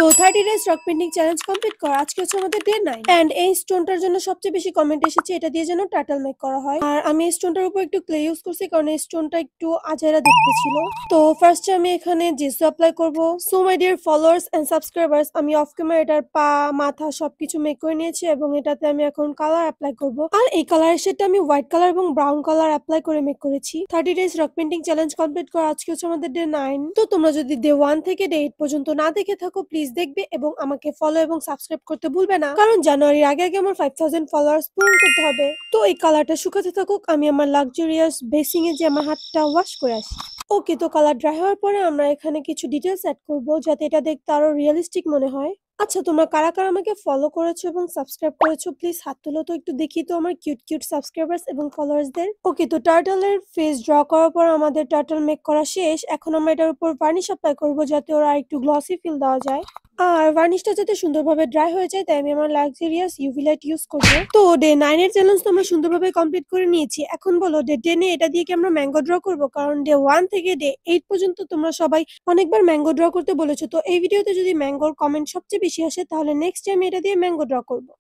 তো 30 days rock painting challenge complete করা আজকে হচ্ছে আমাদের ডে 9 এন্ড এই স্টোনটার জন্য সবচেয়ে বেশি কমেন্ট এসেছে এটা দিয়ে যেন টার্টল মেক করা হয়। আর আমি এই স্টোনটার উপর একটু ক্লে ইউজ করছি কারণ এই স্টোনটা একটু আজাইরা দেখতে ছিল। তো ফার্স্টে আমি এখানে জেসু অ্যাপ্লাই করব। So my dear followers and subscribers, আমি অফ ক্যামেরা এটার পা মাথা সবকিছু মেক করে নিয়েছি এবং এটাতে আমি এখন কালার অ্যাপ্লাই করব। আর এই কালারের সেটটা আমি হোয়াইট কালার এবং ব্রাউন কালার অ্যাপ্লাই করে মেক করেছি। 30 days rock painting challenge complete করা আজকে হচ্ছে আমাদের ডে 9। তো তোমরা যদি ডে 1 থেকে ডে 8 পর্যন্ত না দেখে থাকো প্লিজ দেখবে এবং আমাকে ফলো এবং সাবস্ক্রাইব করতে ভুলবে না, কারণ জানুয়ারির আগে আগে আমার 5000 ফলোয়ার্স পূরণ করতে হবে। তো এই কালারটা শুকাতে থাকুক, আমি আমার লাক্সারিয়াস বেসিং এ যে আমার হাতটা ওয়াশ করে আসি। ওকে, তো কালার ড্রাই হওয়ার পরে আমরা এখানে কিছু ডিটেলস অ্যাড করব যাতে এটা দেখতে আরো রিয়েলিস্টিক মনে হয়। আচ্ছা, তোমরা কারা কারা আমাকে ফলো করেছো এবং সাবস্ক্রাইব করেছো প্লিজ হাত তোলো তো, একটু দেখি তো আমার কিউট কিউট সাবস্ক্রাইবার্স এবং ফলোয়ার্সদের। ওকে, তো টার্টলের ফেস ড্র করার পর আমাদের টার্টল মেক করা শেষ। এখন আমরা এটার উপর ভার্নিশ অ্যাপ্লাই করব যাতে ওরা একটু গ্লসি ফিল দেওয়া যায়। আর ভার্নিশটা যাতে সুন্দরভাবে ড্রাই হয়ে যায় তাই আমি আমার লাক্সারিয়াস ইউভি লাইট ইউজ করবো। তো ডে 9 এর চ্যালেঞ্জ তো আমরা সুন্দরভাবে কমপ্লিট করে নিয়েছি। এখন বলো ডে 10 এ এটা দিয়ে কি আমরা ম্যাঙ্গো ড্র করবো, কারণ ডে 1 থেকে ডে 8 পর্যন্ত তোমরা সবাই অনেকবার ম্যাঙ্গো ড্র করতে বলেছো। তো এই ভিডিওতে যদি ম্যাঙ্গোর কমেন্ট সবচেয়ে বেশি আসে তাহলে নেক্সট টাইম এটা দিয়ে ম্যাঙ্গো ড্র করবো।